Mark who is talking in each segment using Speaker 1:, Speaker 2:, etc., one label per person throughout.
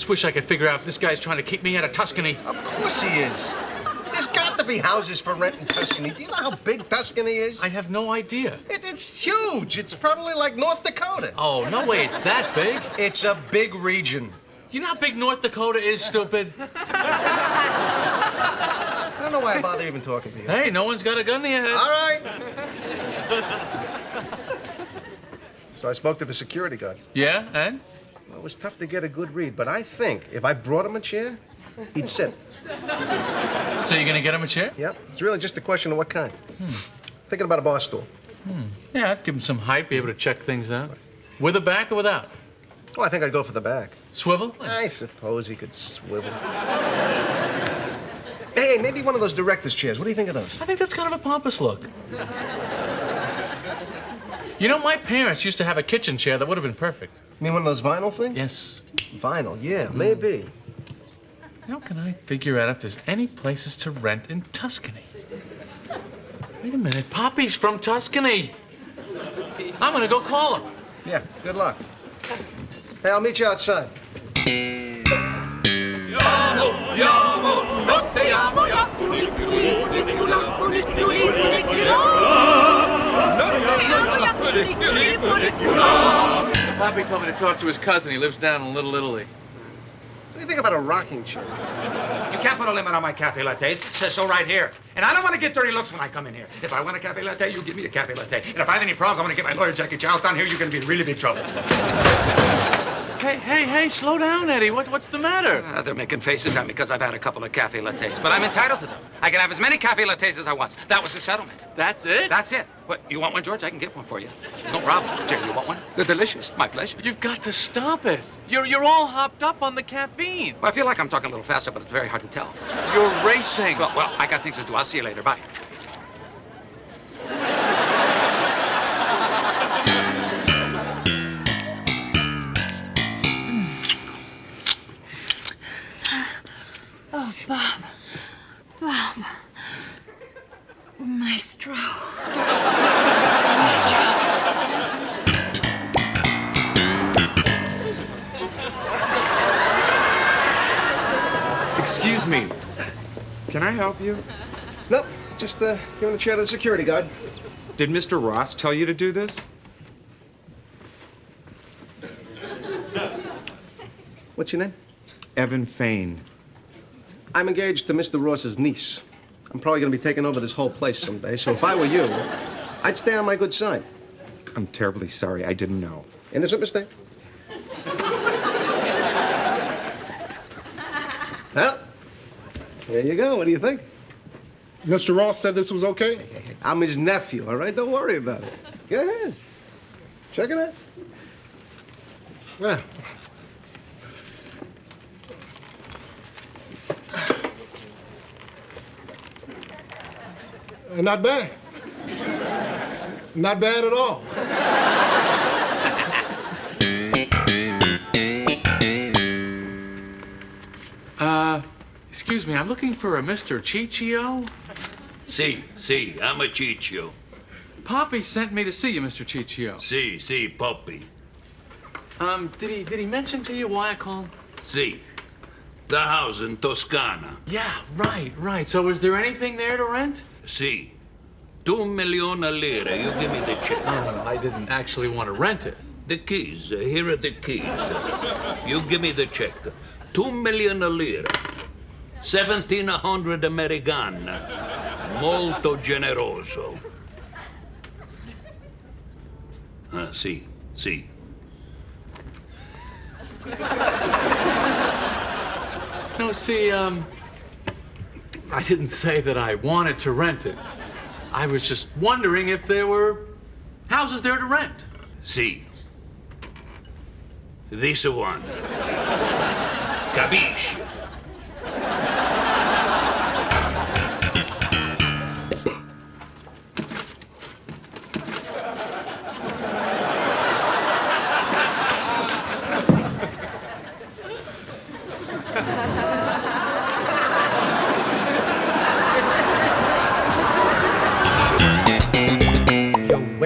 Speaker 1: wish I could figure out if this guy's trying to keep me out of Tuscany.
Speaker 2: Of course he is. There's got to be houses for rent in Tuscany. Do you know how big Tuscany is?
Speaker 1: I have no idea.
Speaker 2: It's huge. It's probably like North Dakota.
Speaker 1: Oh, no way, it's that big.
Speaker 2: It's a big region.
Speaker 1: You know how big North Dakota is, stupid?
Speaker 2: I don't know why I bother even talking to you.
Speaker 1: Hey, no one's got a gun to your head.
Speaker 2: All right. So I spoke to the security guard.
Speaker 1: Yeah, and?
Speaker 2: Well, it was tough to get a good read, but I think if I brought him a chair, he'd sit.
Speaker 1: So you're gonna get him a chair?
Speaker 2: Yep. It's really just a question of what kind. Thinking about a bar stool.
Speaker 1: Yeah, I'd give him some height, be able to check things out. With a back or without?
Speaker 2: Oh, I think I'd go for the back.
Speaker 1: Swivel?
Speaker 2: I suppose he could swivel. Hey, maybe one of those director's chairs. What do you think of those?
Speaker 1: I think that's kind of a pompous look. You know, my parents used to have a kitchen chair that would have been perfect.
Speaker 2: You mean one of those vinyl things?
Speaker 1: Yes.
Speaker 2: Vinyl, yeah, maybe.
Speaker 1: How can I figure out if there's any places to rent in Tuscany? Wait a minute, Poppy's from Tuscany. I'm gonna go call him.
Speaker 2: Yeah, good luck. Hey, I'll meet you outside.
Speaker 1: Poppy told me to talk to his cousin. He lives down in Little Italy.
Speaker 2: What do you think about a rocking chair?
Speaker 3: You can't put a limit on my cafe lattes. It says so right here. And I don't want to get dirty looks when I come in here. If I want a cafe latte, you give me a cafe latte. And if I have any problems, I'm going to get my lawyer, Jackie Giles, down here. You're going to be in really big trouble.
Speaker 1: Hey, slow down, Eddie. What's the matter?
Speaker 3: They're making faces at me because I've had a couple of cafe lattes. But I'm entitled to them. I can have as many cafe lattes as I want. That was the settlement.
Speaker 1: That's it?
Speaker 3: That's it. What, you want one, George? I can get one for you. No problem. Jerry, you want one? They're delicious. My pleasure.
Speaker 1: You've got to stop it. You're all hopped up on the caffeine.
Speaker 3: Well, I feel like I'm talking a little faster, but it's very hard to tell.
Speaker 1: You're racing.
Speaker 3: Well, I got things to do. I'll see you later. Bye.
Speaker 4: Oh, Bob. Maestro.
Speaker 5: Excuse me. Can I help you?
Speaker 2: Nope, just giving a chair to the security guard.
Speaker 5: Did Mr. Ross tell you to do this?
Speaker 2: What's your name?
Speaker 5: Evan Fain.
Speaker 2: I'm engaged to Mr. Ross's niece. I'm probably going to be taking over this whole place someday, so if I were you, I'd stay on my good side.
Speaker 5: I'm terribly sorry. I didn't know.
Speaker 2: Innocent mistake. Well, there you go. What do you think?
Speaker 6: Mr. Ross said this was okay?
Speaker 2: I'm his nephew, all right? Don't worry about it. Go ahead. Check it out.
Speaker 6: Yeah. Not bad. Not bad at all.
Speaker 1: Excuse me, I'm looking for a Mr. Ciccio.
Speaker 7: Si, I'm a Ciccio.
Speaker 1: Poppy sent me to see you, Mr. Ciccio.
Speaker 7: Si, Poppy.
Speaker 1: Did he mention to you why I called?
Speaker 7: Si. The house in Toscana.
Speaker 1: Yeah, right. So is there anything there to rent?
Speaker 7: Si. 2 million lire. You give me the check.
Speaker 1: Oh, I didn't actually want to rent it.
Speaker 7: The keys. Here are the keys. You give me the check. 2 million lire. 1,700 American. Molto generoso. Si.
Speaker 1: No, see, I didn't say that I wanted to rent it. I was just wondering if there were houses there to rent.
Speaker 7: Si. This one. Capisci?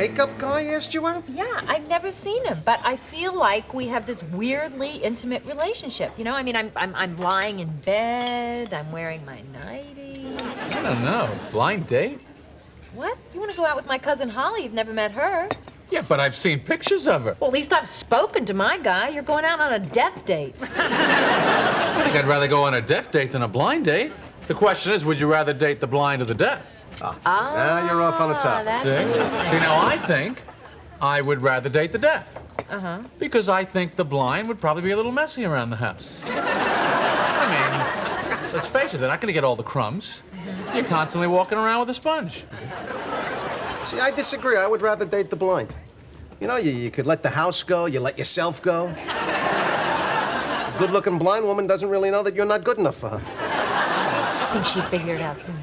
Speaker 2: makeup guy asked you out?
Speaker 8: Yeah, I've never seen him, but I feel like we have this weirdly intimate relationship. You know, I mean, I'm lying in bed, I'm wearing my nightie.
Speaker 1: I don't know. Blind date?
Speaker 8: What? You want to go out with my cousin Holly? You've never met her.
Speaker 1: Yeah, but I've seen pictures of her.
Speaker 8: Well, at least I've spoken to my guy. You're going out on a deaf date.
Speaker 1: I think I'd rather go on a deaf date than a blind date. The question is, would you rather date the blind or the deaf?
Speaker 2: Now you're off on the top.
Speaker 8: That's
Speaker 1: See?
Speaker 8: interesting.
Speaker 1: See, now I think I would rather date the deaf.
Speaker 8: Uh-huh.
Speaker 1: Because I think the blind would probably be a little messy around the house. I mean, let's face it, they're not going to get all the crumbs. You're constantly walking around with a sponge.
Speaker 2: See, I disagree. I would rather date the blind. You know, you could let the house go, you let yourself go. A good-looking blind woman doesn't really know that you're not good enough for her.
Speaker 8: I think she figured it out sooner.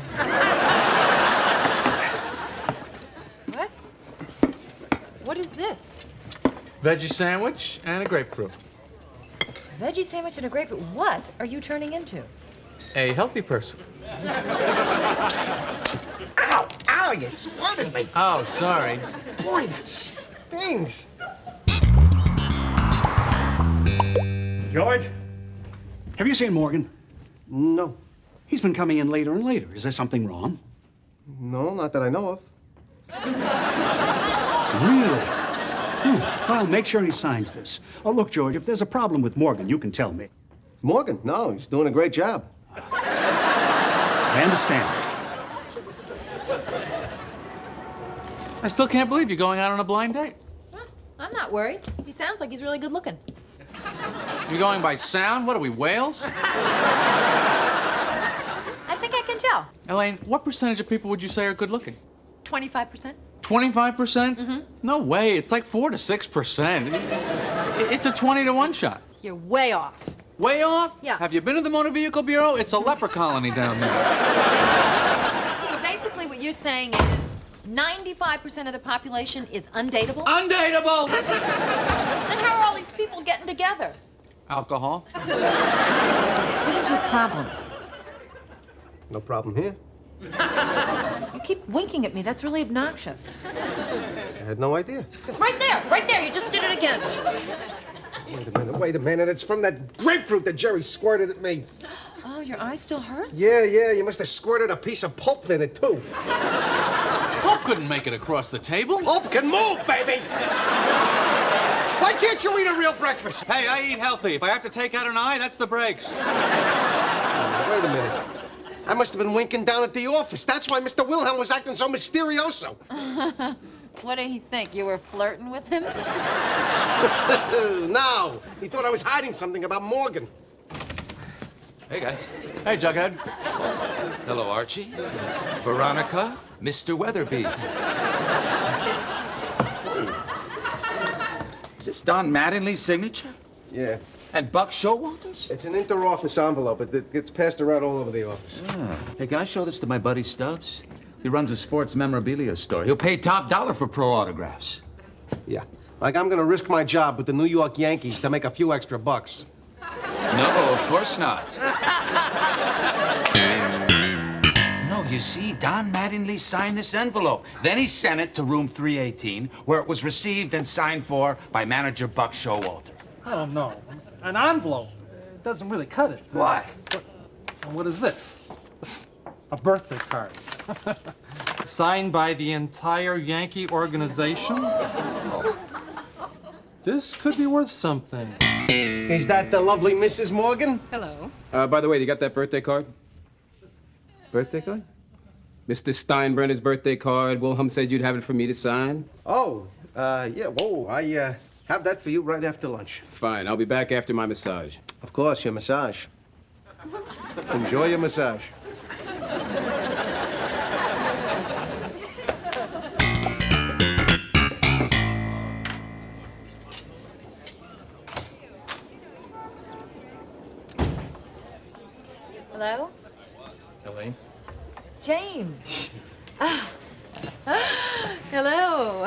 Speaker 8: What? What is this?
Speaker 1: Veggie sandwich and a grapefruit.
Speaker 8: A veggie sandwich and a grapefruit. What are you turning into?
Speaker 1: A healthy person.
Speaker 2: Ow! Ow! You squirted me.
Speaker 1: Oh, sorry.
Speaker 2: Boy, that stings.
Speaker 9: George, have you seen Morgan?
Speaker 2: No.
Speaker 9: He's been coming in later and later. Is there something wrong?
Speaker 2: No, not that I know of.
Speaker 9: Really? Well, make sure he signs this. Oh, look, George, if there's a problem with Morgan, you can tell me.
Speaker 2: Morgan? No, he's doing a great job.
Speaker 9: I understand.
Speaker 1: I still can't believe you're going out on a blind date.
Speaker 8: Well, I'm not worried. He sounds like he's really good looking.
Speaker 1: You're going by sound? What are we, whales?
Speaker 8: I think I can tell.
Speaker 1: Elaine, what percentage of people would you say are good looking?
Speaker 8: 25%.
Speaker 1: 25%? No way. It's like 4 to 6%. It's a 20 to 1 shot.
Speaker 8: You're way off.
Speaker 1: Way off?
Speaker 8: Yeah.
Speaker 1: Have you been to the Motor Vehicle Bureau? It's a leper colony down there.
Speaker 8: So basically what you're saying is 95% of the population is undateable?
Speaker 1: Undateable!
Speaker 8: Then how are all these people getting together?
Speaker 1: Alcohol?
Speaker 8: What is your problem?
Speaker 2: No problem here.
Speaker 8: You keep winking at me. That's really obnoxious.
Speaker 2: I had no idea.
Speaker 8: Right there. You just did it again.
Speaker 2: Wait a minute. It's from that grapefruit that Jerry squirted at me.
Speaker 8: Oh, your eye still hurts?
Speaker 2: Yeah, you must have squirted a piece of pulp in it, too.
Speaker 1: Pulp couldn't make it across the table.
Speaker 2: Pulp can move, baby! Why can't you eat a real breakfast?
Speaker 1: Hey, I eat healthy. If I have to take out an eye, that's the breaks.
Speaker 2: Wait a minute. I must have been winking down at the office. That's why Mr. Wilhelm was acting so mysterioso.
Speaker 8: What did he think? You were flirting with him?
Speaker 2: No, he thought I was hiding something about Morgan.
Speaker 1: Hey, guys. Hey, Jughead.
Speaker 3: Hello, Archie. Veronica. Mr. Weatherby. Is this Don Mattingly's signature?
Speaker 2: Yeah.
Speaker 3: And Buck Showalter's?
Speaker 2: It's an inter-office envelope. It gets passed around all over the office.
Speaker 3: Hey, can I show this to my buddy Stubbs? He runs a sports memorabilia store. He'll pay top dollar for pro autographs.
Speaker 2: Yeah. Like I'm gonna risk my job with the New York Yankees to make a few extra bucks.
Speaker 3: No, of course not. No, you see, Don Mattingly signed this envelope. Then he sent it to room 318, where it was received and signed for by manager Buck Showalter.
Speaker 10: I don't know. An envelope. It doesn't really cut it.
Speaker 3: Why?
Speaker 10: And what is this? A birthday card.
Speaker 11: Signed by the entire Yankee organization? This could be worth something.
Speaker 2: Is that the lovely Mrs. Morgan?
Speaker 12: Hello.
Speaker 13: By the way, you got that birthday card?
Speaker 2: Birthday card?
Speaker 13: Mr. Steinbrenner's birthday card. Wilhelm said you'd have it for me to sign.
Speaker 2: Oh, yeah. Whoa, I have that for you right after lunch.
Speaker 13: Fine, I'll be back after my massage.
Speaker 2: Of course, your massage. Enjoy your massage.
Speaker 8: Hello?
Speaker 1: Elaine?
Speaker 8: James. Hello.